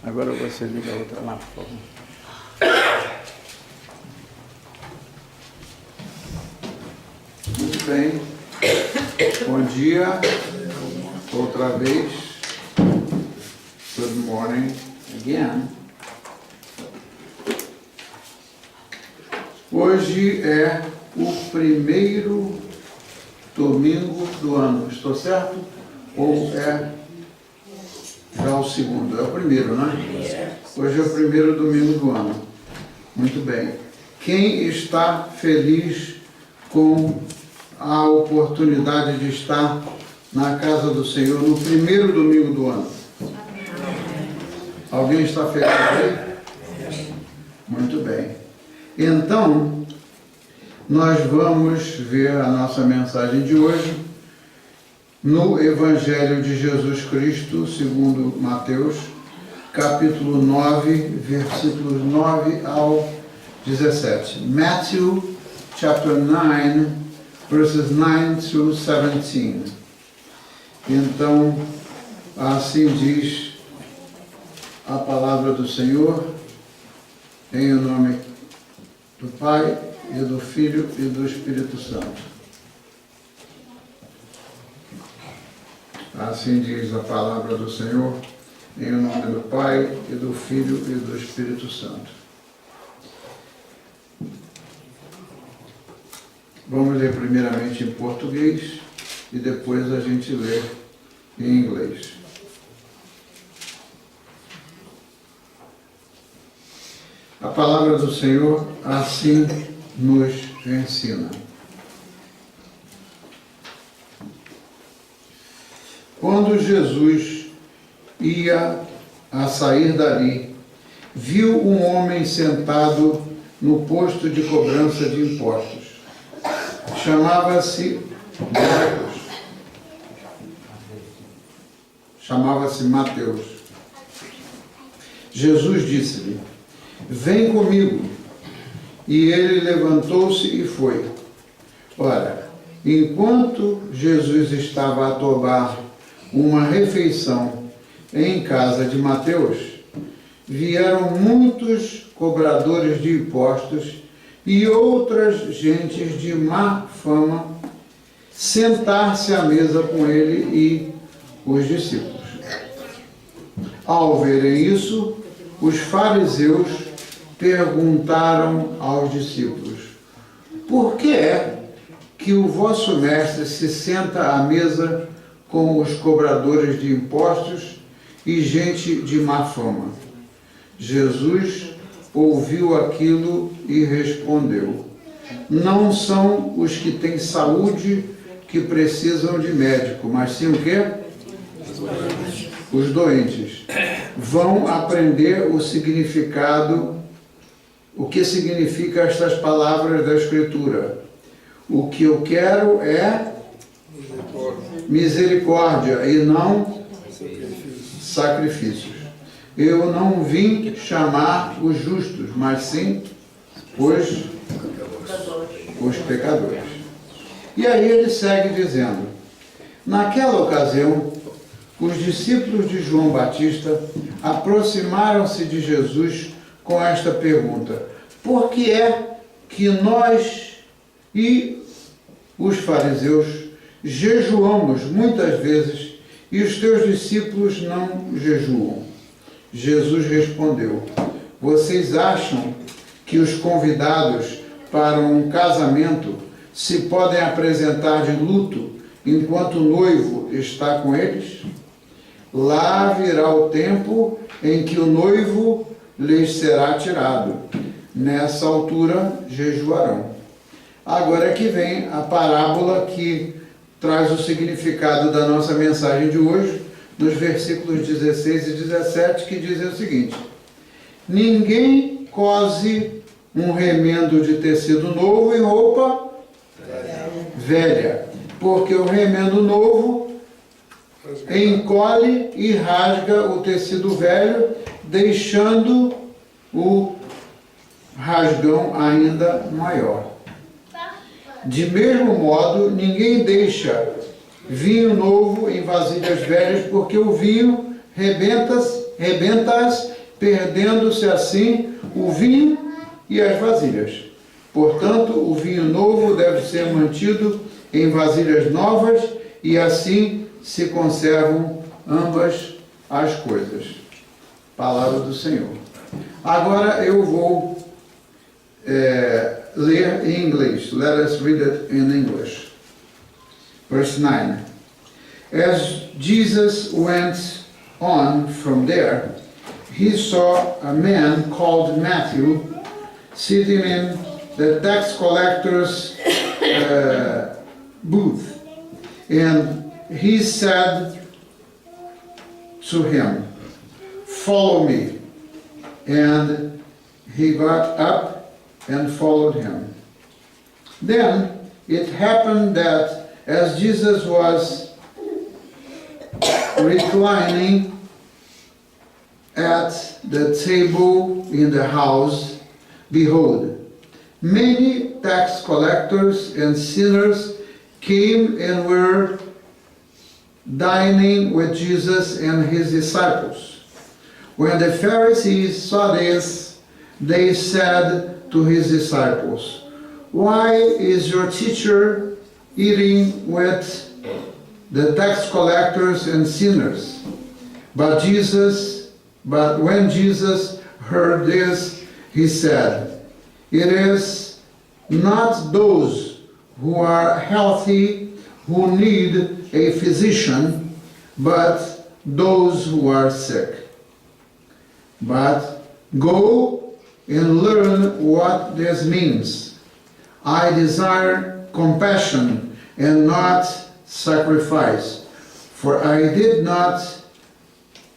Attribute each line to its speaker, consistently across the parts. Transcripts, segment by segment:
Speaker 1: Agora você liga a outra lá, por favor.
Speaker 2: Muito bem. Bom dia. Outra vez. Good morning again. Hoje é o primeiro domingo do ano. Estou certo? Ou é já o segundo? É o primeiro, né? Hoje é o primeiro domingo do ano. Muito bem. Quem está feliz com a oportunidade de estar na casa do Senhor no primeiro domingo do ano? Alguém está feliz aí? Muito bem. Então, nós vamos ver a nossa mensagem de hoje no Evangelho de Jesus Cristo, segundo Mateus, capítulo 9, versículos 9 ao 17. Matthew, chapter 9, verses 9 through 17. Então, assim diz a palavra do Senhor, em nome do Pai, e do Filho e do Espírito Santo. Assim diz a palavra do Senhor, em nome do Pai, e do Filho e do Espírito Santo. Vamos ler primeiramente em português e depois a gente lê em inglês. A palavra do Senhor assim nos ensina. Quando Jesus ia a sair dali, viu um homem sentado no posto de cobrança de impostos. Chamava-se Mateus. Jesus disse-lhe: "Vem comigo." E ele levantou-se e foi. Ora, enquanto Jesus estava a tomar uma refeição em casa de Mateus, vieram muitos cobradores de impostos e outras gentes de má fama sentar-se à mesa com ele e os discípulos. Ao verem isso, os fariseus perguntaram aos discípulos: "Por que é que o vosso mestre se senta à mesa com os cobradores de impostos e gente de má fama?" Jesus ouviu aquilo e respondeu: "Não são os que têm saúde que precisam de médico, mas sim o quê? Os doentes. Vão aprender o que significa estas palavras da Escritura. O que eu quero é misericórdia e não sacrifícios. Eu não vim chamar os justos, mas sim os pecadores." E aí ele segue dizendo: "Naquela ocasião, os discípulos de João Batista aproximaram-se de Jesus com esta pergunta: por que é que nós e os fariseus jejuamos muitas vezes e os teus discípulos não jejuam?" Jesus respondeu: "Vocês acham que os convidados para um casamento se podem apresentar de luto enquanto o noivo está com eles? Lá virá o tempo em que o noivo lhes será tirado. Nessa altura jejuarão." Agora é que vem a parábola que traz o significado da nossa mensagem de hoje, nos versículos 16 e 17, que dizem o seguinte: "Ninguém cose um remendo de tecido novo em roupa velha, porque o remendo novo encolhe e rasga o tecido velho, deixando o rasgão ainda maior. De mesmo modo, ninguém deixa vinho novo em vasilhas velhas, porque o vinho rebenta-se rebenta-as, perdendo-se assim o vinho e as vasilhas. Portanto, o vinho novo deve ser mantido em vasilhas novas, e assim se conservam ambas as coisas. Palavra do Senhor. Agora eu vou ler em inglês. Let us read it in English. Verse 9. As Jesus went on from there, he saw a man called Matthew sitting in the tax collector's booth. And he said to him, "Follow me." And he got up and followed him. Then it happened that as Jesus was reclining at the table in the house, behold, many tax collectors and sinners came and were dining with Jesus and his disciples. When the Pharisees saw this, they said to his disciples, "Why is your teacher eating with the tax collectors and sinners?" But when Jesus heard this, he said, "It is not those who are healthy who need a physician, but those who are sick. But go and learn what this means. I desire compassion and not sacrifice, for I did not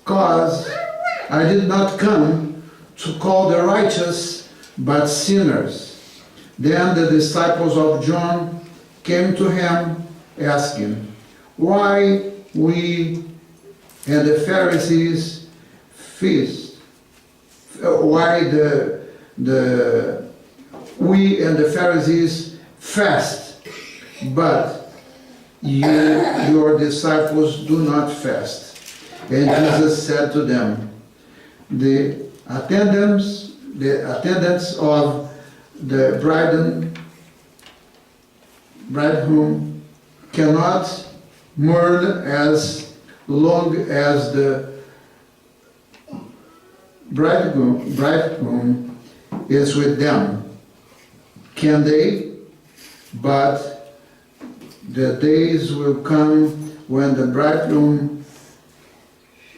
Speaker 2: come to call the righteous, but sinners." Then the disciples of John came to him, asking, "Why we and the Pharisees feast? Why we and the Pharisees fast, but your disciples do not fast?" And Jesus said to them, the attendants of the bridegroom cannot mourn as long as the bridegroom is with them, can they? But the days will come when the bridegroom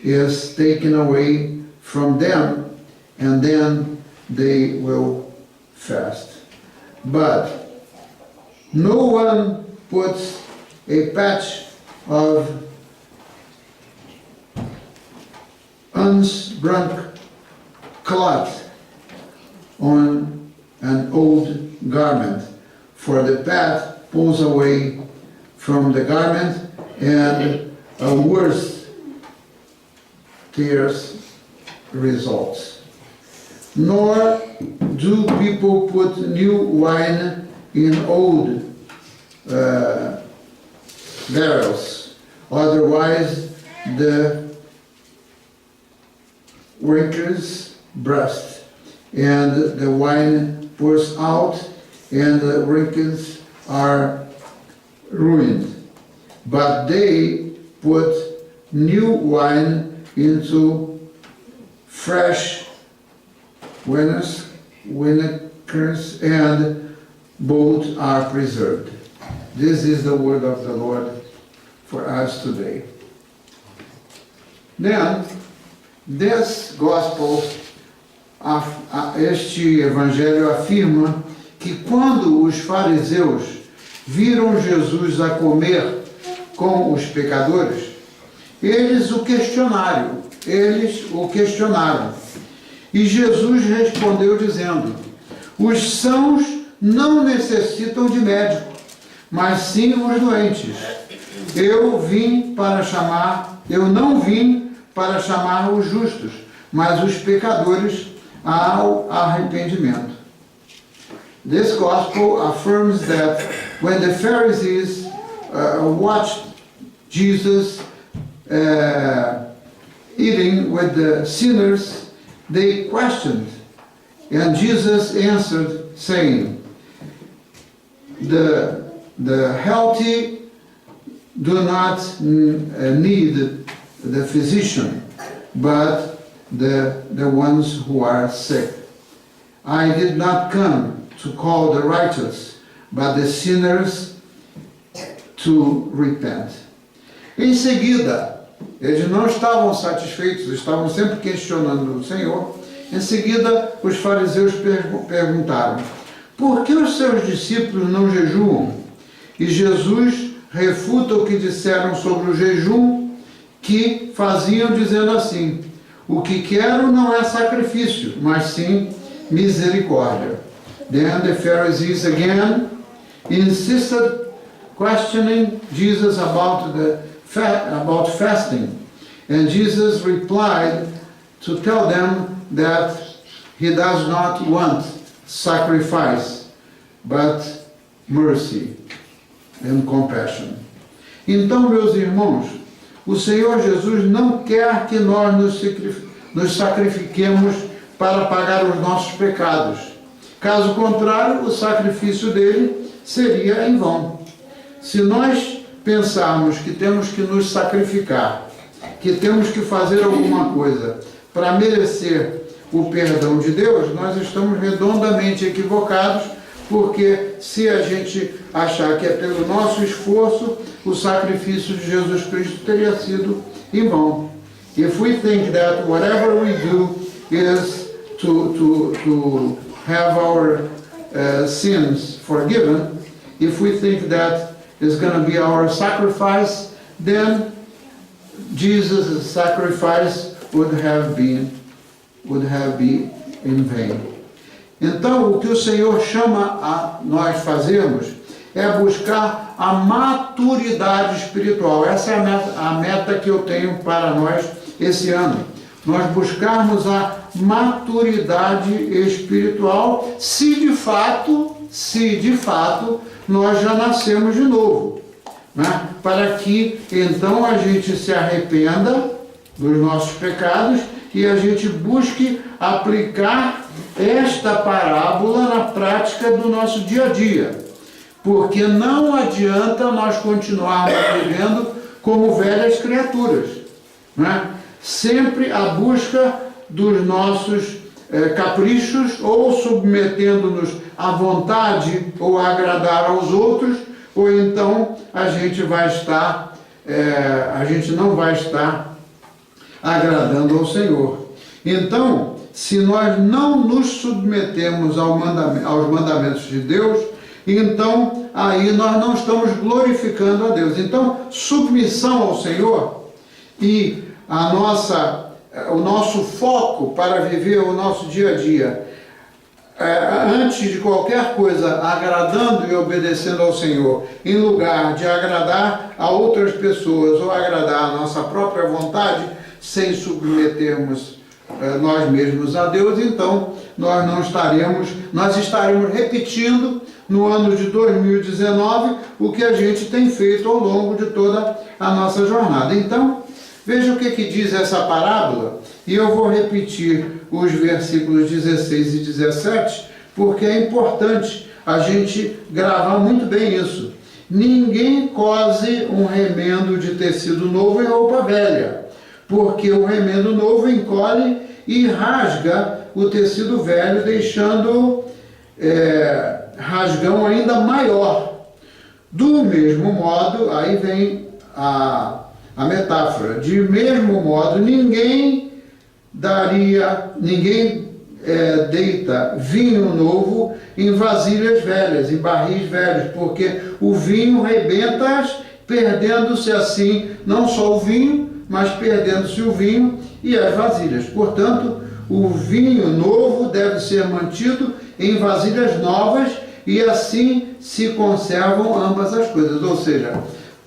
Speaker 2: is taken away from them, and then they will fast. But no one puts a patch of unshrunk cloth on an old garment, for the patch pulls away from the garment, and a worse tears results. Nor do people put new wine in old barrels, otherwise the wrinkles burst, and the wine pours out, and the wrinkles are ruined. But they put new wine into fresh winners, and both are preserved. This is the word of the Lord for us today. Then, this gospel, este evangelho afirma que quando os fariseus viram Jesus a comer com os pecadores, eles o questionaram. E Jesus respondeu dizendo: "Os sãos não necessitam de médico, mas sim os doentes. Eu não vim para chamar os justos, mas os pecadores ao arrependimento." This gospel affirms that when the Pharisees watched Jesus eating with the sinners, they questioned. And Jesus answered, saying, the healthy do not need the physician, but the ones who are sick. I did not come to call the righteous, but the sinners to repent. Em seguida, eles não estavam satisfeitos, estavam sempre questionando o Senhor. Em seguida, os fariseus perguntaram, por que os seus discípulos não jejuam? E Jesus refuta o que disseram sobre o jejum, que faziam dizendo assim, o que quero não é sacrifício, mas sim misericórdia. Then the Pharisees again insisted, questioning Jesus about fasting. And Jesus replied to tell them that he does not want sacrifice, but mercy and compassion. Então, meus irmãos, o Senhor Jesus não quer que nós nos sacrifiquemos para pagar os nossos pecados. Caso contrário, o sacrifício dele seria em vão. Se nós pensarmos que temos que nos sacrificar, que temos que fazer alguma coisa para merecer o perdão de Deus, nós estamos redondamente equivocados, porque se a gente achar que é pelo nosso esforço, o sacrifício de Jesus Cristo teria sido em vão. If we think that whatever we do is to have our sins forgiven, if we think that is going to be our sacrifice, then Jesus' sacrifice would have been in vain. Então, o que o Senhor chama a nós fazermos é buscar a maturidade espiritual. Essa é a meta que eu tenho para nós esse ano. Nós buscarmos a maturidade espiritual, se de fato nós já nascemos de novo, né? Para que então a gente se arrependa dos nossos pecados e a gente busque aplicar esta parábola na prática do nosso dia a dia. Porque não adianta nós continuarmos vivendo como velhas criaturas, né? Sempre a busca dos nossos caprichos, ou submetendo-nos à vontade ou a agradar aos outros, ou então a gente não vai estar agradando ao Senhor. Então, se nós não nos submetemos aos mandamentos de Deus, então aí nós não estamos glorificando a Deus. Então, submissão ao Senhor e o nosso foco para viver o nosso dia a dia, antes de qualquer coisa, agradando e obedecendo ao Senhor, em lugar de agradar a outras pessoas ou agradar a nossa própria vontade, sem submetermos nós mesmos a Deus, então nós estaremos repetindo no ano de 2019 o que a gente tem feito ao longo de toda a nossa jornada. Então, veja o que diz essa parábola, e eu vou repetir os versículos 16 e 17, porque é importante a gente gravar muito bem isso. Ninguém cose um remendo de tecido novo em roupa velha, porque o remendo novo encolhe e rasga o tecido velho, deixando rasgão ainda maior. Do mesmo modo, aí vem a metáfora, de mesmo modo, ninguém deita vinho novo em vasilhas velhas, em barris velhos, porque o vinho rebenta-as, perdendo-se assim não só o vinho, mas perdendo-se o vinho e as vasilhas. Portanto, o vinho novo deve ser mantido em vasilhas novas, e assim se conservam ambas as coisas. Ou seja,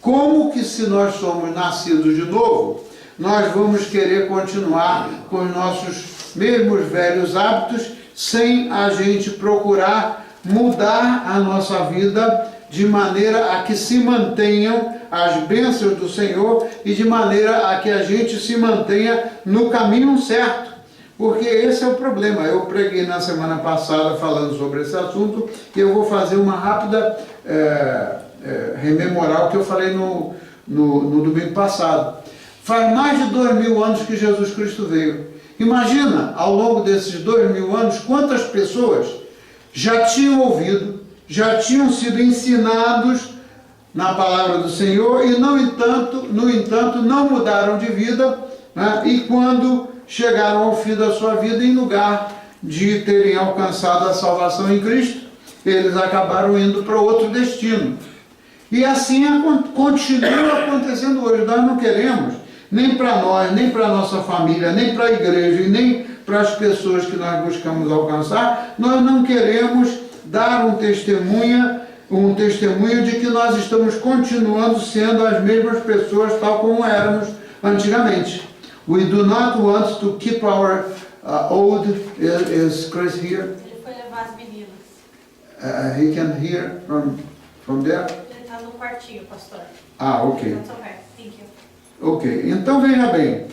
Speaker 2: como que se nós somos nascidos de novo, nós vamos querer continuar com os nossos mesmos velhos hábitos, sem a gente procurar mudar a nossa vida de maneira a que se mantenham as bênçãos do Senhor e de maneira a que a gente se mantenha no caminho certo. Porque esse é o problema. Eu preguei na semana passada falando sobre esse assunto e eu vou fazer uma rápida rememorar o que eu falei no domingo passado. Faz mais de 2000 anos que Jesus Cristo veio. Imagina, ao longo desses 2000 anos, quantas pessoas já tinham ouvido, já tinham sido ensinados na palavra do Senhor e, no entanto, não mudaram de vida, né? E quando chegaram ao fim da sua vida, em lugar de terem alcançado a salvação em Cristo, eles acabaram indo para outro destino. E assim continua acontecendo hoje. Nós não queremos, nem para nós, nem para a nossa família, nem para a igreja e nem para as pessoas que nós buscamos alcançar, nós não queremos dar um testemunho de que nós estamos continuando sendo as mesmas pessoas tal como éramos antigamente. We do not want to keep our old... Is Chris here?
Speaker 3: Ele foi levar as meninas.
Speaker 2: He can hear from there?
Speaker 3: Ele está no quartinho, pastor.
Speaker 2: Ah, ok.
Speaker 3: That's okay. Thank you.
Speaker 2: Ok, então veja bem,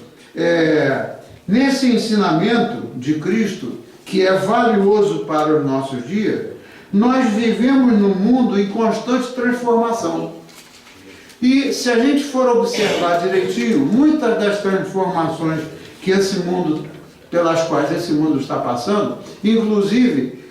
Speaker 2: nesse ensinamento de Cristo, que é valioso para os nossos dias, nós vivemos num mundo em constante transformação. E se a gente for observar direitinho, muitas das transformações que pelas quais esse mundo está passando, inclusive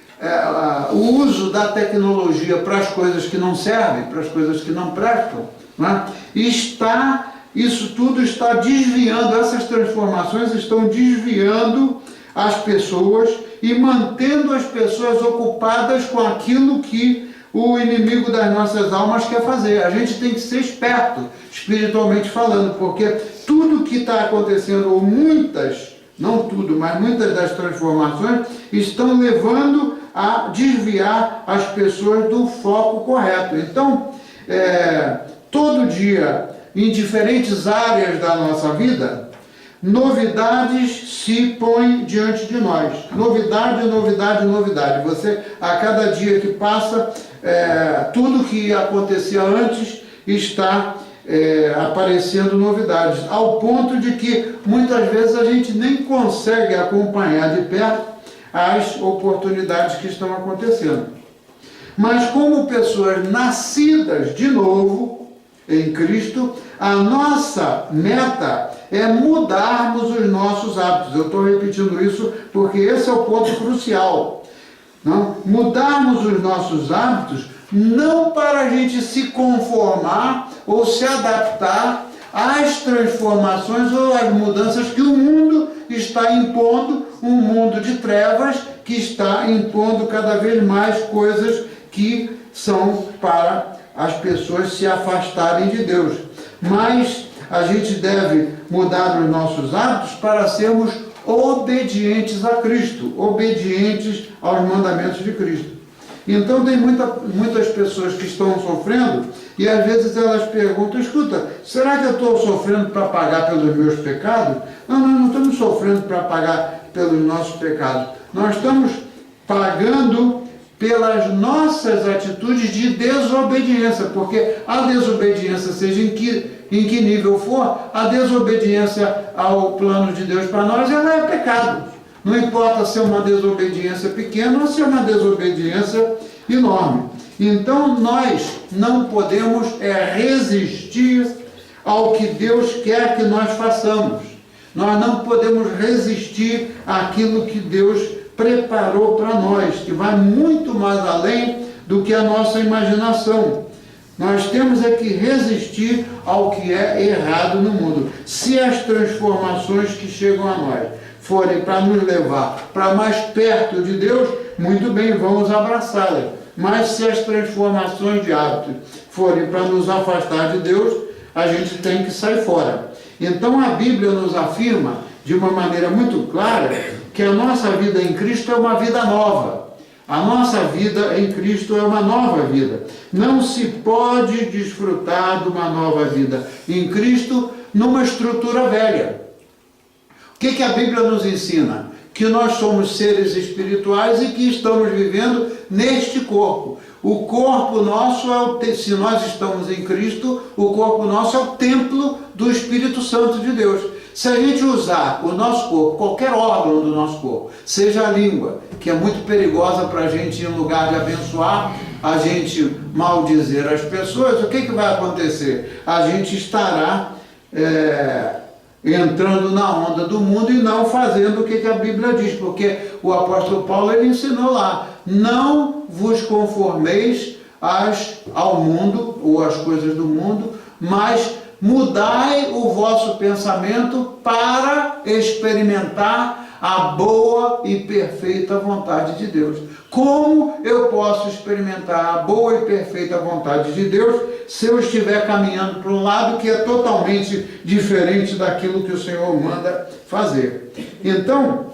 Speaker 2: o uso da tecnologia para as coisas que não servem, para as coisas que não prestam, né? Isso tudo está desviando, essas transformações estão desviando as pessoas e mantendo as pessoas ocupadas com aquilo que o inimigo das nossas almas quer fazer. A gente tem que ser esperto, espiritualmente falando, porque tudo que está acontecendo, ou muitas, não tudo, mas muitas das transformações, estão levando a desviar as pessoas do foco correto. Então, todo dia, em diferentes áreas da nossa vida, novidades se põem diante de nós. Novidade, novidade, novidade. Você, a cada dia que passa, tudo que acontecia antes está aparecendo novidades, ao ponto de que muitas vezes a gente nem consegue acompanhar de perto as oportunidades que estão acontecendo. Mas como pessoas nascidas de novo em Cristo, a nossa meta é mudarmos os nossos hábitos. Eu estou repetindo isso porque esse é o ponto crucial. Não? Mudarmos os nossos hábitos não para a gente se conformar ou se adaptar às transformações ou às mudanças que o mundo está impondo, um mundo de trevas que está impondo cada vez mais coisas que são para as pessoas se afastarem de Deus. Mas a gente deve mudar os nossos hábitos para sermos obedientes a Cristo, obedientes aos mandamentos de Cristo. Então tem muitas pessoas que estão sofrendo e às vezes elas perguntam, escuta, será que eu estou sofrendo para pagar pelos meus pecados? Não, nós não estamos sofrendo para pagar pelos nossos pecados. Nós estamos pagando pelas nossas atitudes de desobediência, porque a desobediência, seja em que nível for, a desobediência ao plano de Deus para nós, ela é pecado. Não importa se é uma desobediência pequena ou se é uma desobediência enorme. Então nós não podemos resistir ao que Deus quer que nós façamos. Nós não podemos resistir àquilo que Deus preparou para nós, que vai muito mais além do que a nossa imaginação. Nós temos que resistir ao que é errado no mundo. Se as transformações que chegam a nós forem para nos levar para mais perto de Deus, muito bem, vamos abraçá-las. Mas se as transformações de hábitos forem para nos afastar de Deus, a gente tem que sair fora. Então a Bíblia nos afirma de uma maneira muito clara que a nossa vida em Cristo é uma vida nova. A nossa vida em Cristo é uma nova vida. Não se pode desfrutar de uma nova vida em Cristo numa estrutura velha. O que a Bíblia nos ensina? Que nós somos seres espirituais e que estamos vivendo neste corpo. O corpo nosso se nós estamos em Cristo, o corpo nosso é o templo do Espírito Santo de Deus. Se a gente usar o nosso corpo, qualquer órgão do nosso corpo, seja a língua, que é muito perigosa para a gente, em lugar de abençoar, a gente maldizer as pessoas, o que vai acontecer? A gente estará entrando na onda do mundo e não fazendo o que a Bíblia diz, porque o apóstolo Paulo ele ensinou lá: não vos conformeis ao mundo ou às coisas do mundo, mas mudai o vosso pensamento para experimentar a boa e perfeita vontade de Deus. Como eu posso experimentar a boa e perfeita vontade de Deus se eu estiver caminhando para um lado que é totalmente diferente daquilo que o Senhor manda fazer? Então,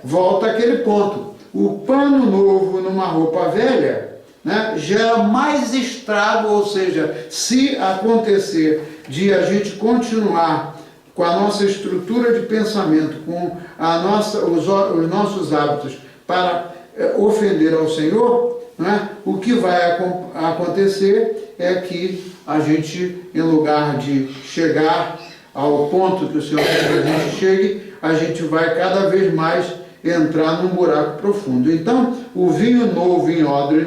Speaker 2: volta àquele ponto. O pano novo numa roupa velha, né, gera mais estrago, ou seja, se acontecer de a gente continuar com a nossa estrutura de pensamento, com os nossos hábitos para ofender ao Senhor, né, o que vai acontecer é que a gente, em lugar de chegar ao ponto que o Senhor quer que a gente chegue, a gente vai cada vez mais entrar num buraco profundo. Então, o vinho novo em odre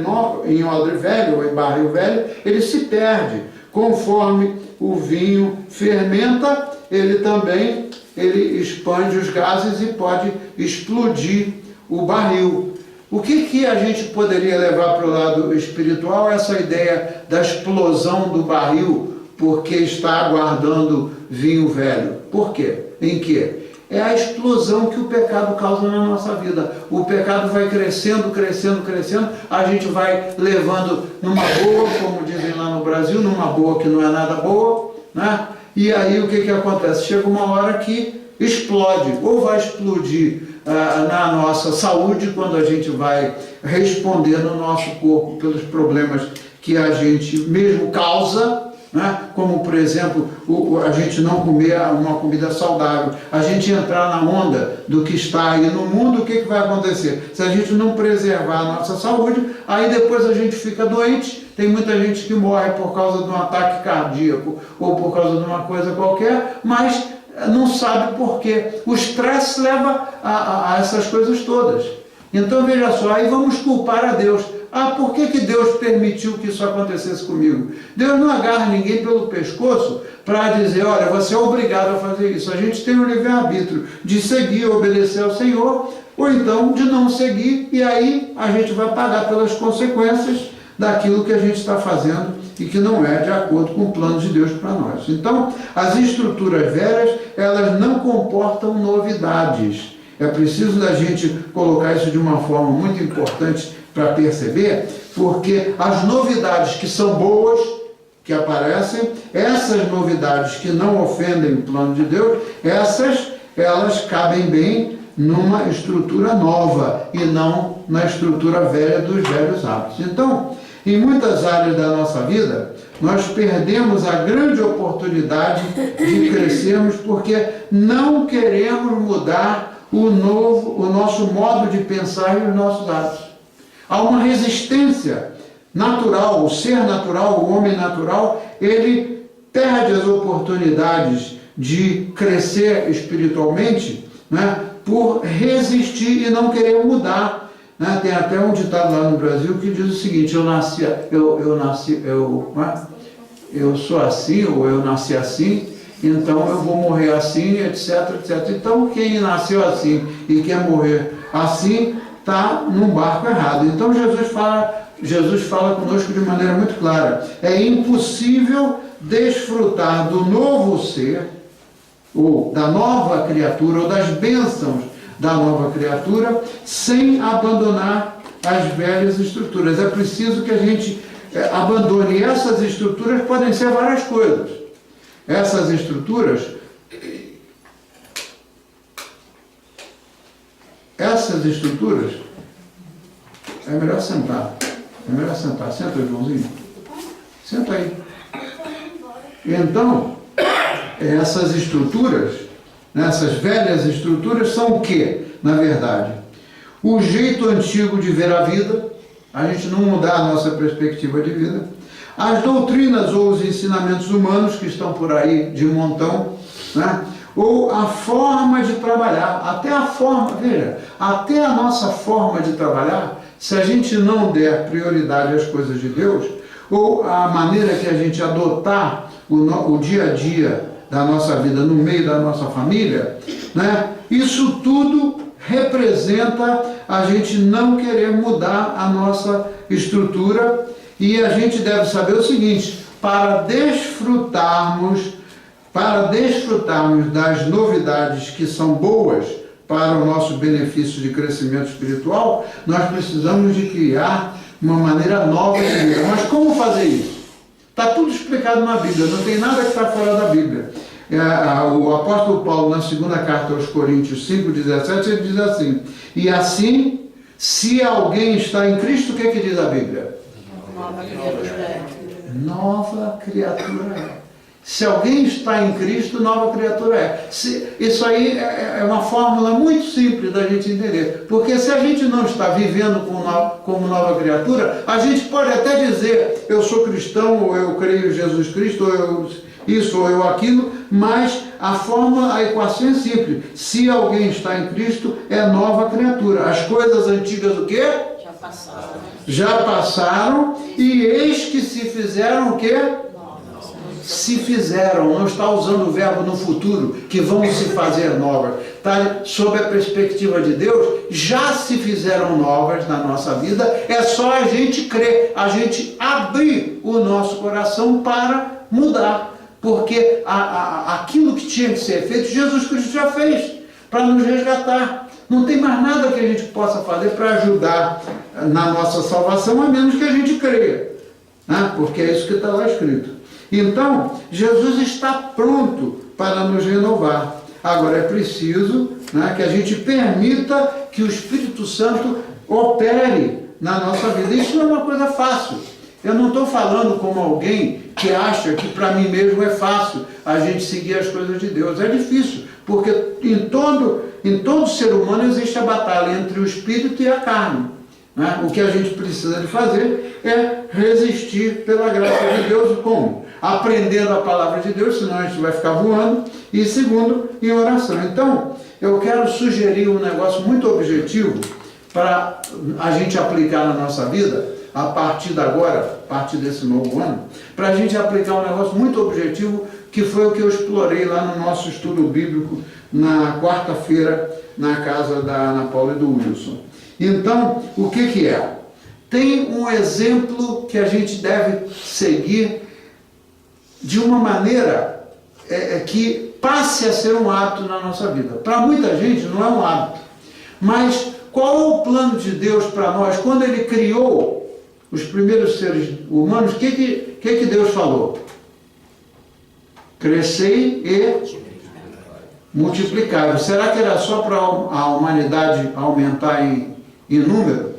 Speaker 2: velho, ou em barril velho, ele se perde. Conforme o vinho fermenta, ele também expande os gases e pode explodir o barril. O que a gente poderia levar para o lado espiritual? Essa ideia da explosão do barril, porque está aguardando vinho velho. Por quê? Em quê? É a explosão que o pecado causa na nossa vida. O pecado vai crescendo, crescendo, crescendo, a gente vai levando numa boa, como dizem lá no Brasil, numa boa que não é nada boa, né? E aí o que acontece? Chega uma hora que explode, ou vai explodir na nossa saúde, quando a gente vai responder no nosso corpo pelos problemas que a gente mesmo causa, né? Como, por exemplo, a gente não comer uma comida saudável, a gente entrar na onda do que está aí no mundo, o que vai acontecer? Se a gente não preservar a nossa saúde, aí depois a gente fica doente. Tem muita gente que morre por causa de um ataque cardíaco ou por causa de uma coisa qualquer, mas não sabe por quê. O estresse leva a essas coisas todas. Então veja só, aí vamos culpar a Deus. Por que Deus permitiu que isso acontecesse comigo? Deus não agarra ninguém pelo pescoço para dizer: olha, você é obrigado a fazer isso. A gente tem o livre-arbítrio de seguir, obedecer ao Senhor, ou então de não seguir, e aí a gente vai pagar pelas consequências daquilo que a gente está fazendo e que não é de acordo com o plano de Deus para nós. Então, as estruturas velhas, elas não comportam novidades. É preciso da gente colocar isso de uma forma muito importante para perceber, porque as novidades que são boas, que aparecem, essas novidades que não ofendem o plano de Deus, elas cabem bem numa estrutura nova e não na estrutura velha dos velhos hábitos. Então, em muitas áreas da nossa vida, nós perdemos a grande oportunidade de crescermos porque não queremos mudar o nosso modo de pensar e os nossos hábitos. Há uma resistência natural, o ser natural, o homem natural, ele perde as oportunidades de crescer espiritualmente, né, por resistir e não querer mudar. Né? Tem até um ditado lá no Brasil que diz o seguinte: eu sou assim, ou eu nasci assim, então eu vou morrer assim, etc, etc. Então quem nasceu assim e quer morrer assim está num barco errado. Então Jesus fala conosco de maneira muito clara: é impossível desfrutar do novo ser, ou da nova criatura, ou das bênçãos da nova criatura, sem abandonar as velhas estruturas. É preciso que a gente abandone. E essas estruturas podem ser várias coisas. Essas estruturas, é melhor sentar. Senta, Joãozinho. Senta aí. Então, essas estruturas, essas velhas estruturas, são o quê, na verdade? O jeito antigo de ver a vida, a gente não mudar a nossa perspectiva de vida, as doutrinas ou os ensinamentos humanos que estão por aí de montão, né? Ou a forma de trabalhar, até a forma, veja, até a nossa forma de trabalhar, se a gente não der prioridade às coisas de Deus, ou a maneira que a gente adotar o dia a dia da nossa vida no meio da nossa família, né? Isso tudo representa a gente não querer mudar a nossa estrutura, e a gente deve saber o seguinte: para desfrutarmos das novidades que são boas para o nosso benefício de crescimento espiritual, nós precisamos de criar uma maneira nova de vida. Mas como fazer isso? Está tudo explicado na Bíblia, não tem nada que está fora da Bíblia. O apóstolo Paulo, na segunda carta aos Coríntios 5,17, ele diz assim: e assim, se alguém está em Cristo, o que é que diz a Bíblia?
Speaker 4: Nova criatura.
Speaker 2: Nova criatura é. Se alguém está em Cristo, nova criatura é. Isso aí é uma fórmula muito simples da gente entender. Porque se a gente não está vivendo como nova criatura, a gente pode até dizer: eu sou cristão, ou eu creio em Jesus Cristo, ou eu isso, ou eu aquilo, mas a fórmula, a equação é simples. Se alguém está em Cristo, é nova criatura. As coisas antigas o quê?
Speaker 4: Já passaram.
Speaker 2: Já passaram, e eis que se fizeram o quê? Se fizeram, não está usando o verbo no futuro, que vão se fazer novas. Tá? Sob a perspectiva de Deus, já se fizeram novas na nossa vida, é só a gente crer, a gente abrir o nosso coração para mudar. Porque aquilo que tinha que ser feito, Jesus Cristo já fez, para nos resgatar. Não tem mais nada que a gente possa fazer para ajudar na nossa salvação, a menos que a gente creia, né? Porque é isso que está lá escrito. Então, Jesus está pronto para nos renovar. Agora, é preciso, né, que a gente permita que o Espírito Santo opere na nossa vida. Isso não é uma coisa fácil. Eu não estou falando como alguém que acha que para mim mesmo é fácil a gente seguir as coisas de Deus. É difícil, porque em todo ser humano existe a batalha entre o Espírito e a carne. Né? O que a gente precisa de fazer é resistir pela graça de Deus. Como? Aprendendo a palavra de Deus, senão a gente vai ficar voando. E segundo, em oração. Então, eu quero sugerir um negócio muito objetivo para a gente aplicar na nossa vida, a partir de agora, a partir desse novo ano, para a gente aplicar um negócio muito objetivo, que foi o que eu explorei lá no nosso estudo bíblico, na quarta-feira, na casa da Ana Paula e do Wilson. Então, o que é? Tem um exemplo que a gente deve seguir de uma maneira que passe a ser um hábito na nossa vida. Para muita gente não é um hábito, mas qual é o plano de Deus para nós? Quando Ele criou os primeiros seres humanos, o que Deus falou? Crescei e multiplicai. Será que era só para a humanidade aumentar em número?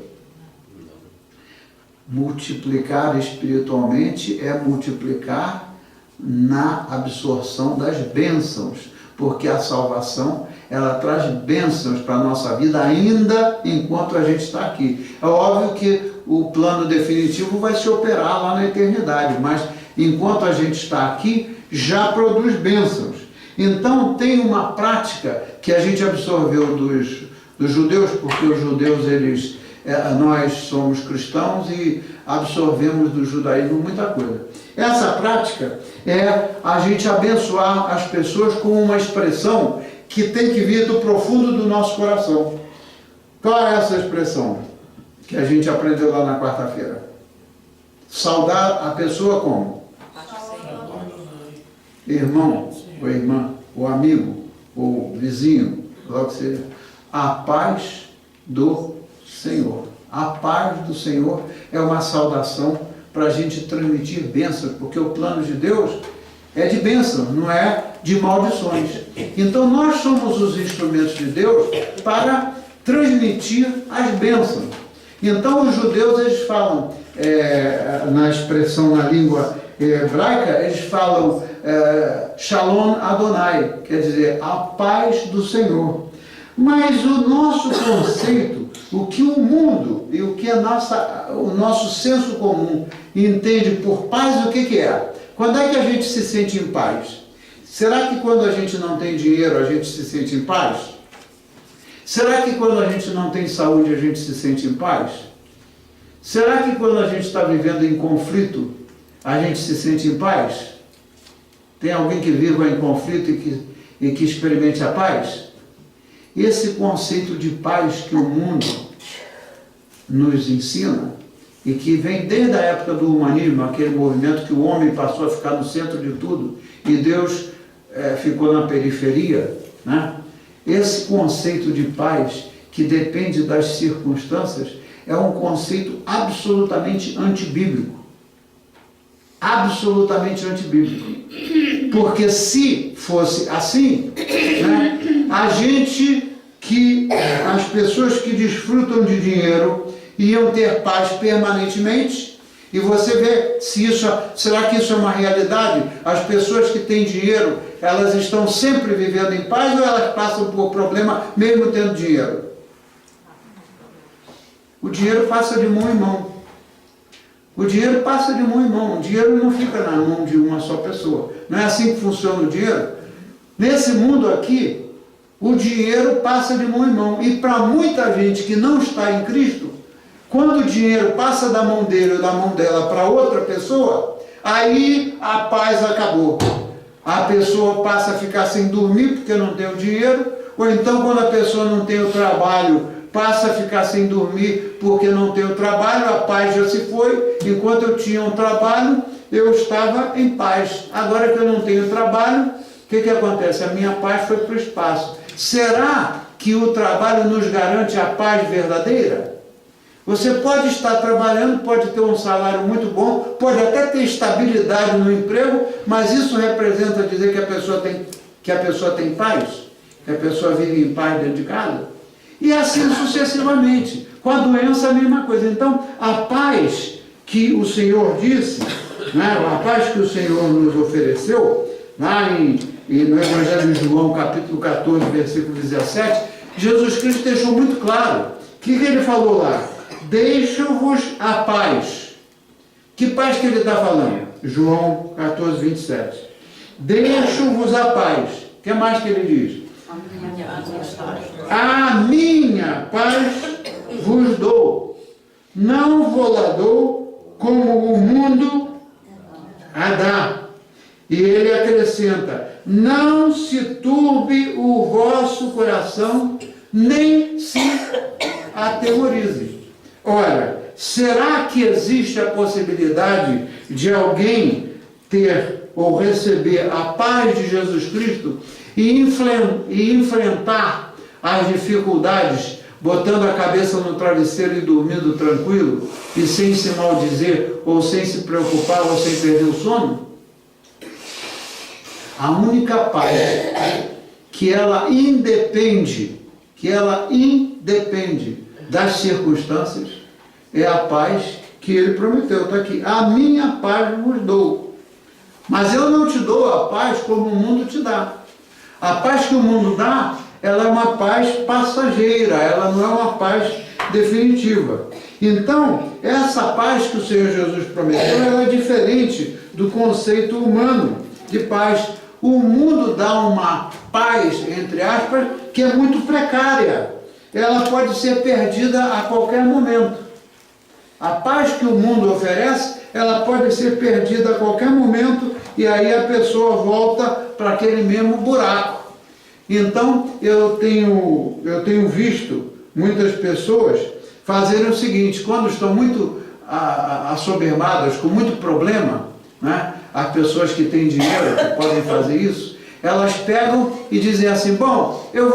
Speaker 2: Multiplicar espiritualmente é multiplicar na absorção das bênçãos, porque a salvação, ela traz bênçãos para a nossa vida ainda enquanto a gente está aqui. É óbvio que o plano definitivo vai se operar lá na eternidade, mas enquanto a gente está aqui, já produz bênçãos. Então tem uma prática que a gente absorveu dos judeus, porque os judeus, nós somos cristãos e absorvemos do judaísmo muita coisa. Essa prática é a gente abençoar as pessoas com uma expressão que tem que vir do profundo do nosso coração. Qual é essa expressão que a gente aprendeu lá na quarta-feira? Saudar a pessoa como? Irmão, ou irmã, ou amigo, ou vizinho, logo que seja. A paz do Senhor. A paz do Senhor é uma saudação para a gente transmitir bênçãos, porque o plano de Deus é de bênçãos, não é de maldições. Então nós somos os instrumentos de Deus para transmitir as bênçãos. Então os judeus, eles falam, na expressão na língua hebraica, eles falam Shalom Adonai, quer dizer, a paz do Senhor. Mas o nosso conceito o que o mundo e o que o nosso senso comum entende por paz, o que é? Quando é que a gente se sente em paz? Será que quando a gente não tem dinheiro, a gente se sente em paz? Será que quando a gente não tem saúde, a gente se sente em paz? Será que quando a gente está vivendo em conflito, a gente se sente em paz? Tem alguém que viva em conflito e que experimente a paz? Esse conceito de paz que o mundo nos ensina, e que vem desde a época do humanismo, aquele movimento que o homem passou a ficar no centro de tudo, e Deus ficou na periferia, né? Esse conceito de paz, que depende das circunstâncias, é um conceito absolutamente antibíblico. Absolutamente antibíblico. Porque se fosse assim, né, as pessoas que desfrutam de dinheiro iam ter paz permanentemente. E você vê se será que isso é uma realidade? As pessoas que têm dinheiro, elas estão sempre vivendo em paz ou elas passam por problema mesmo tendo dinheiro? O dinheiro passa de mão em mão. O dinheiro passa de mão em mão. O dinheiro não fica na mão de uma só pessoa. Não é assim que funciona o dinheiro? Nesse mundo aqui, o dinheiro passa de mão em mão. E para muita gente que não está em Cristo, quando o dinheiro passa da mão dele ou da mão dela para outra pessoa, aí a paz acabou. A pessoa passa a ficar sem dormir porque não tem o dinheiro, ou então quando a pessoa não tem o trabalho, passa a ficar sem dormir porque não tem o trabalho, a paz já se foi. Enquanto eu tinha um trabalho, eu estava em paz. Agora que eu não tenho trabalho, o que acontece? A minha paz foi para o espaço. Será que o trabalho nos garante a paz verdadeira? Você pode estar trabalhando, pode ter um salário muito bom, pode até ter estabilidade no emprego, mas isso representa dizer que a pessoa tem paz? Que a pessoa vive em paz dentro de casa? E assim sucessivamente. Com a doença a mesma coisa. Então, a paz que o Senhor disse, né, a paz que o Senhor nos ofereceu, lá no Evangelho de João, capítulo 14, versículo 17, Jesus Cristo deixou muito claro. O que ele falou lá? Deixo-vos a paz. Que paz que ele está falando? João 14, 27. Deixo-vos a paz. O que mais que ele diz? A minha paz vos dou. Não vou lá dou como o mundo a dá. E ele acrescenta: não se turbe o vosso coração, nem se atemorize. Ora, será que existe a possibilidade de alguém ter ou receber a paz de Jesus Cristo e enfrentar as dificuldades botando a cabeça no travesseiro e dormindo tranquilo e sem se maldizer ou sem se preocupar ou sem perder o sono? A única paz que ela independe das circunstâncias é a paz que ele prometeu. Está aqui: a minha paz vos dou. Mas eu não te dou a paz como o mundo te dá. A paz que o mundo dá, ela é uma paz passageira, ela não é uma paz definitiva. Então, essa paz que o Senhor Jesus prometeu, ela é diferente do conceito humano de paz. O mundo dá uma paz, entre aspas, que é muito precária. Ela pode ser perdida a qualquer momento. A paz que o mundo oferece, ela pode ser perdida a qualquer momento e aí a pessoa volta para aquele mesmo buraco. Então, eu tenho visto muitas pessoas fazerem o seguinte: quando estão muito assoberbadas, com muito problema, né? As pessoas que têm dinheiro, que podem fazer isso, elas pegam e dizem assim: bom, eu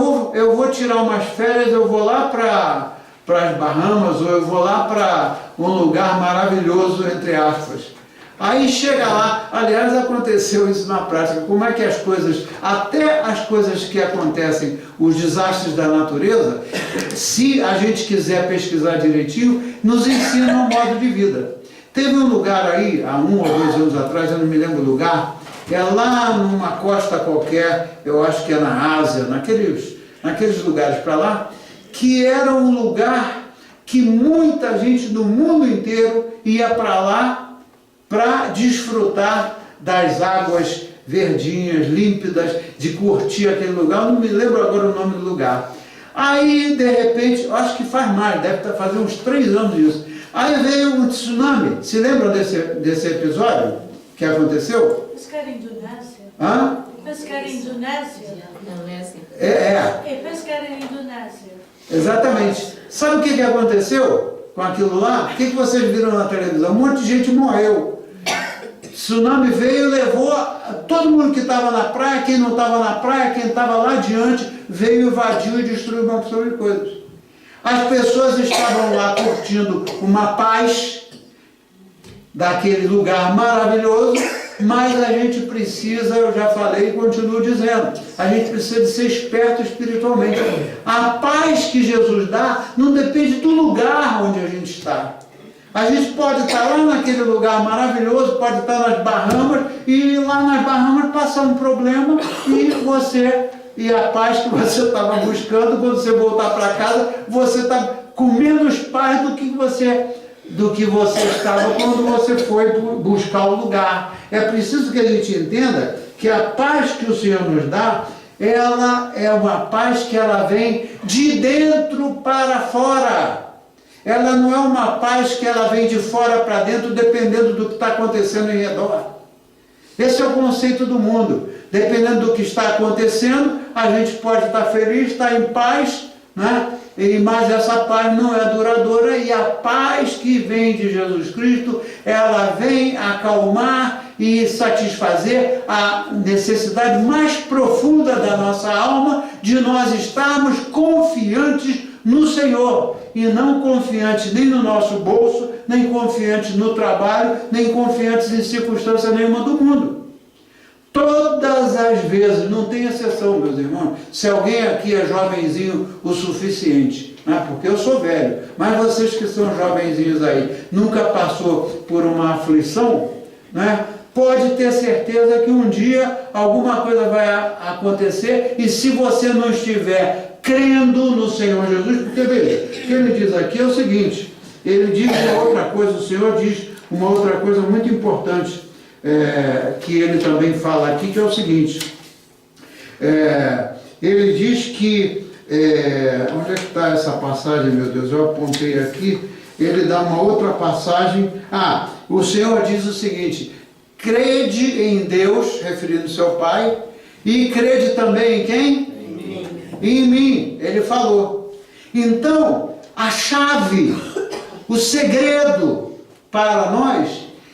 Speaker 2: vou tirar umas férias, eu vou lá para as Bahamas, ou eu vou lá para um lugar maravilhoso, entre aspas. Aí chega lá, aliás, aconteceu isso na prática. Como é que as coisas, até as coisas que acontecem, os desastres da natureza, se a gente quiser pesquisar direitinho, nos ensinam um modo de vida. Teve um lugar aí, há 1 ou 2 anos atrás, eu não me lembro o lugar, é lá numa costa qualquer, eu acho que é na Ásia, naqueles lugares para lá, que era um lugar que muita gente do mundo inteiro ia para lá para desfrutar das águas verdinhas, límpidas, de curtir aquele lugar. Eu não me lembro agora o nome do lugar. Aí, de repente, eu acho que faz mais, deve estar fazendo uns 3 anos isso. Aí veio um tsunami. Se lembram desse episódio que aconteceu?
Speaker 3: Pescar em Indonésia.
Speaker 2: Hã?
Speaker 3: Pescar em Indonésia.
Speaker 4: Indonésia.
Speaker 3: É pescar em Indonésia.
Speaker 2: Exatamente. Sabe o que aconteceu com aquilo lá? O que vocês viram na televisão? Um monte de gente morreu. Tsunami veio e levou todo mundo que estava na praia, quem não estava na praia, quem estava lá adiante, veio, invadiu e destruiu uma porção de coisas. As pessoas estavam lá curtindo uma paz daquele lugar maravilhoso, mas a gente precisa, eu já falei e continuo dizendo, a gente precisa de ser esperto espiritualmente. A paz que Jesus dá não depende do lugar onde a gente está. A gente pode estar lá naquele lugar maravilhoso, pode estar nas Bahamas, e lá nas Bahamas passar um problema e a paz que você estava buscando, quando você voltar para casa, você está com menos paz do que você estava quando você foi buscar o lugar. É preciso que a gente entenda que a paz que o Senhor nos dá, ela é uma paz que ela vem de dentro para fora. Ela não é uma paz que ela vem de fora para dentro, dependendo do que está acontecendo em redor. Esse é o conceito do mundo. Dependendo do que está acontecendo, a gente pode estar feliz, estar em paz, né? Mas essa paz não é duradoura, e a paz que vem de Jesus Cristo, ela vem acalmar e satisfazer a necessidade mais profunda da nossa alma, de nós estarmos confiantes no Senhor, e não confiantes nem no nosso bolso, nem confiantes no trabalho, nem confiantes em circunstância nenhuma do mundo. Todas as vezes, não tem exceção, meus irmãos, se alguém aqui é jovenzinho o suficiente, né? Porque eu sou velho, mas vocês que são jovenzinhos aí, nunca passou por uma aflição, né? Pode ter certeza que um dia alguma coisa vai acontecer, e se você não estiver crendo no Senhor Jesus, porque veja, o que ele diz aqui é o seguinte, ele diz uma outra coisa, o Senhor diz uma outra coisa muito importante, que ele também fala aqui, que é o seguinte, ele diz que, onde é que está essa passagem, meu Deus, eu apontei aqui, ele dá uma outra passagem, o Senhor diz o seguinte, crede em Deus, referindo-se ao Pai, e crede também em quem? Em mim, ele falou. Então, a chave, o segredo para nós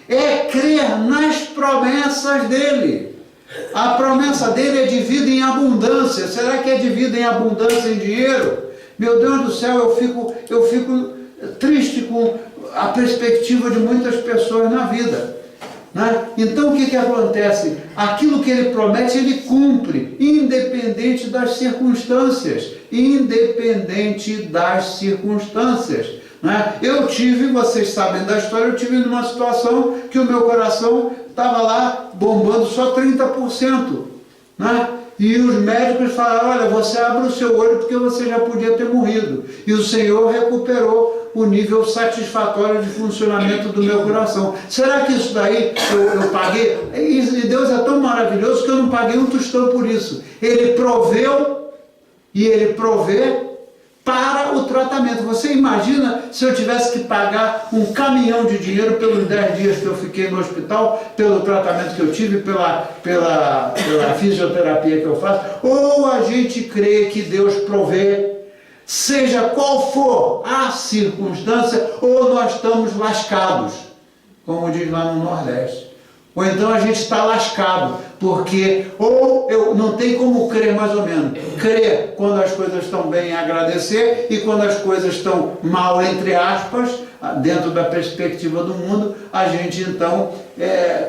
Speaker 2: é crer nas promessas dele. A promessa dele é de vida em abundância. Será que é de vida em abundância em dinheiro? Meu Deus do céu, eu fico triste com a perspectiva de muitas pessoas na vida. Né? Então o que acontece? Aquilo que ele promete, ele cumpre, independente das circunstâncias. Independente das circunstâncias. Né? Eu tive, vocês sabem da história, eu tive numa situação que o meu coração estava lá bombando só 30%. Né? E os médicos falaram, olha, você abre o seu olho porque você já podia ter morrido. E o Senhor recuperou o nível satisfatório de funcionamento do meu coração. Será que isso daí eu paguei? E Deus é tão maravilhoso que eu não paguei um tostão por isso. Ele proveu e ele provê para o tratamento. Você imagina se eu tivesse que pagar um caminhão de dinheiro pelos 10 dias que eu fiquei no hospital, pelo tratamento que eu tive, pela fisioterapia que eu faço? Ou a gente crê que Deus provê, seja qual for a circunstância, ou nós estamos lascados, como diz lá no Nordeste. Ou então a gente está lascado, porque ou eu não tem como crer mais ou menos. Crer quando as coisas estão bem, agradecer, e quando as coisas estão mal, entre aspas, dentro da perspectiva do mundo, a gente então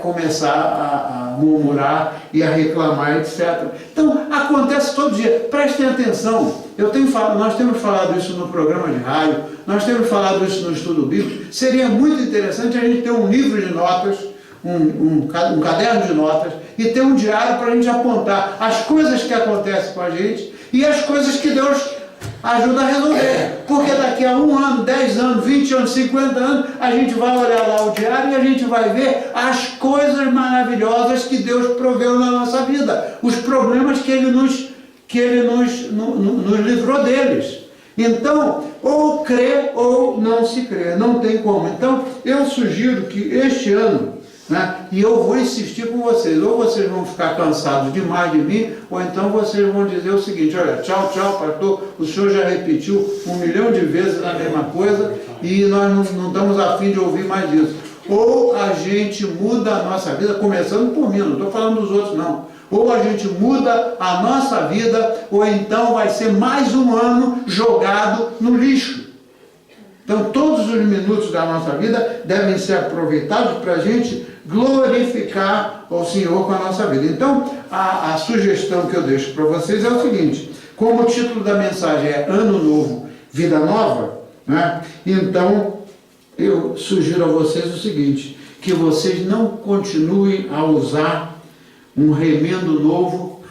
Speaker 2: começar a murmurar e a reclamar, etc. Então acontece todo dia. Prestem atenção. Nós temos falado isso no programa de rádio, nós temos falado isso no estudo bíblico. Seria muito interessante a gente ter um livro de notas, um caderno de notas, e ter um diário para a gente apontar as coisas que acontecem com a gente e as coisas que Deus ajuda a resolver. Porque daqui a 1 ano, 10 anos, 20 anos, 50 anos, a gente vai olhar lá o diário e a gente vai ver as coisas maravilhosas que Deus proveu na nossa vida, os problemas que Ele nos livrou deles. Então, ou crê ou não se crê, não tem como. Então, eu sugiro que este ano, né, e eu vou insistir com vocês, ou vocês vão ficar cansados demais de mim, ou então vocês vão dizer o seguinte: olha, tchau, tchau, pastor, o senhor já repetiu 1 milhão de vezes a mesma coisa e nós não estamos a fim de ouvir mais isso. Ou a gente muda a nossa vida, começando por mim, não estou falando dos outros não. Ou a gente muda a nossa vida, ou então vai ser mais um ano jogado no lixo. Então todos os minutos da nossa vida devem ser aproveitados para a gente glorificar o Senhor com a nossa vida. Então a sugestão que eu deixo para vocês é o seguinte: como o título da mensagem é Ano Novo, Vida Nova, né? Então eu sugiro a vocês o seguinte: que vocês não continuem a usar um remendo novo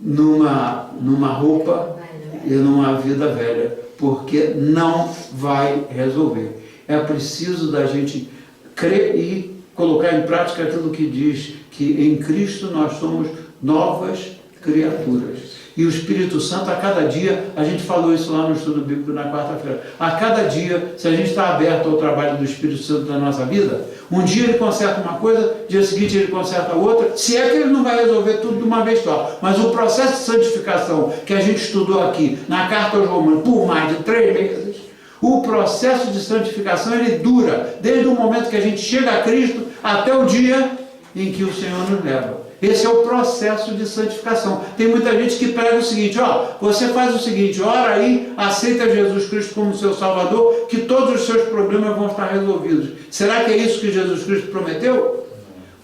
Speaker 2: numa roupa e numa vida velha, porque não vai resolver. É preciso da gente crer e colocar em prática aquilo que diz que em Cristo nós somos novas criaturas. E o Espírito Santo, a cada dia, a gente falou isso lá no estudo bíblico na quarta-feira, a cada dia, se a gente está aberto ao trabalho do Espírito Santo na nossa vida, um dia ele conserta uma coisa, dia seguinte ele conserta outra, se é que ele não vai resolver tudo de uma vez só. Mas o processo de santificação que a gente estudou aqui na carta aos Romanos por mais de 3 meses, o processo de santificação ele dura desde o momento que a gente chega a Cristo até o dia em que o Senhor nos leva. Esse é o processo de santificação. Tem muita gente que prega o seguinte: ó, você faz o seguinte, ora aí, aceita Jesus Cristo como seu Salvador, que todos os seus problemas vão estar resolvidos. Será que é isso que Jesus Cristo prometeu?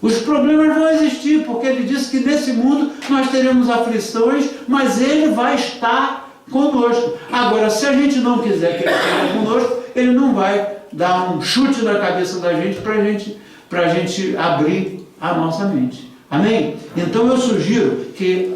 Speaker 2: Os problemas vão existir, porque Ele disse que nesse mundo nós teremos aflições, mas Ele vai estar conosco. Agora, se a gente não quiser que Ele esteja conosco, Ele não vai dar um chute na cabeça da gente para a gente abrir a nossa mente. Amém? Então eu sugiro que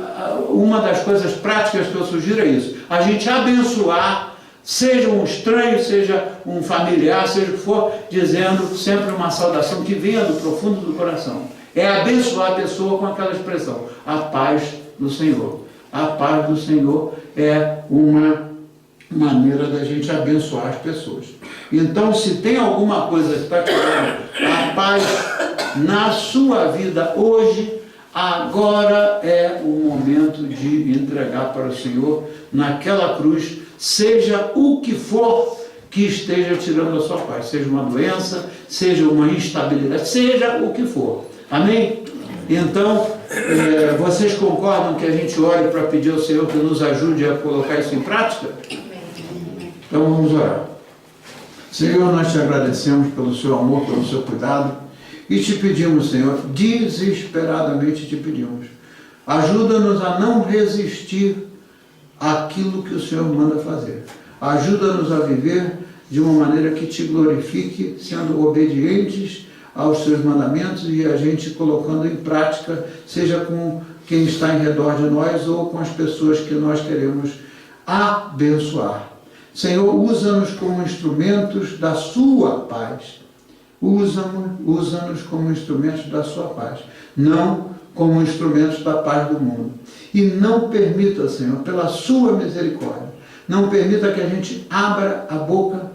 Speaker 2: uma das coisas práticas que eu sugiro é isso: a gente abençoar, seja um estranho, seja um familiar, seja o que for, dizendo sempre uma saudação que venha do profundo do coração. É abençoar a pessoa com aquela expressão: a paz do Senhor. A paz do Senhor é uma maneira da gente abençoar as pessoas. Então, se tem alguma coisa que está tirando a paz na sua vida hoje, agora é o momento de entregar para o Senhor naquela cruz, seja o que for que esteja tirando a sua paz, seja uma doença, seja uma instabilidade, seja o que for. Amém? Então, vocês concordam que a gente ore para pedir ao Senhor que nos ajude a colocar isso em prática? Então vamos orar. Senhor, nós te agradecemos pelo seu amor, pelo seu cuidado, e te pedimos, Senhor, desesperadamente te pedimos, ajuda-nos a não resistir àquilo que o Senhor manda fazer. Ajuda-nos a viver de uma maneira que te glorifique, sendo obedientes aos seus mandamentos e a gente colocando em prática, seja com quem está em redor de nós ou com as pessoas que nós queremos abençoar. Senhor, usa-nos como instrumentos da sua paz. Usa-nos como instrumentos da sua paz, não como instrumentos da paz do mundo. E não permita, Senhor, pela sua misericórdia, não permita que a gente abra a boca,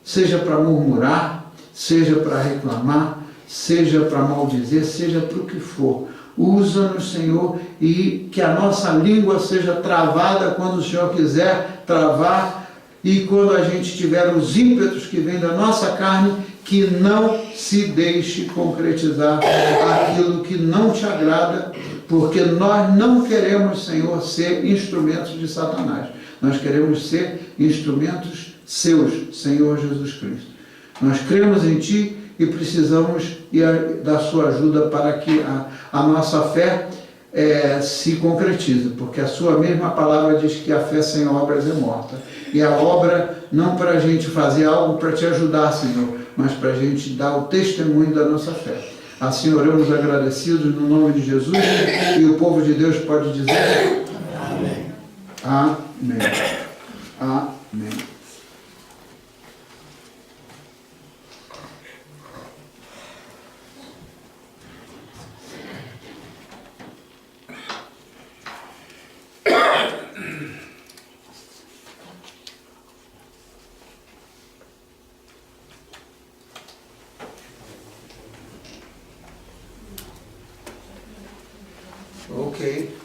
Speaker 2: seja para murmurar, seja para reclamar, seja para maldizer, seja para o que for. Usa-nos, Senhor, e que a nossa língua seja travada quando o Senhor quiser travar, e quando a gente tiver os ímpetos que vêm da nossa carne, que não se deixe concretizar aquilo que não te agrada, porque nós não queremos, Senhor, ser instrumentos de Satanás. Nós queremos ser instrumentos seus, Senhor Jesus Cristo. Nós cremos em Ti e precisamos da sua ajuda para que a nossa fé se concretize, porque a sua mesma palavra diz que a fé sem obras é morta. E a obra não para a gente fazer algo para te ajudar, Senhor, mas para a gente dar o testemunho da nossa fé. Assim oramos agradecidos no nome de Jesus, e o povo de Deus pode dizer amém. Amém. Amém. Amém. Ok,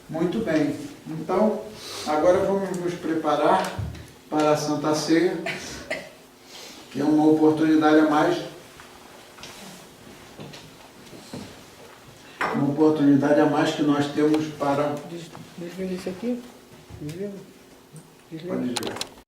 Speaker 2: muito bem. Então, agora vamos nos preparar para a Santa Ceia, que é uma oportunidade a mais. Uma oportunidade a mais que nós temos para...
Speaker 1: Desliga isso aqui. Desliga.
Speaker 2: Pode desligar.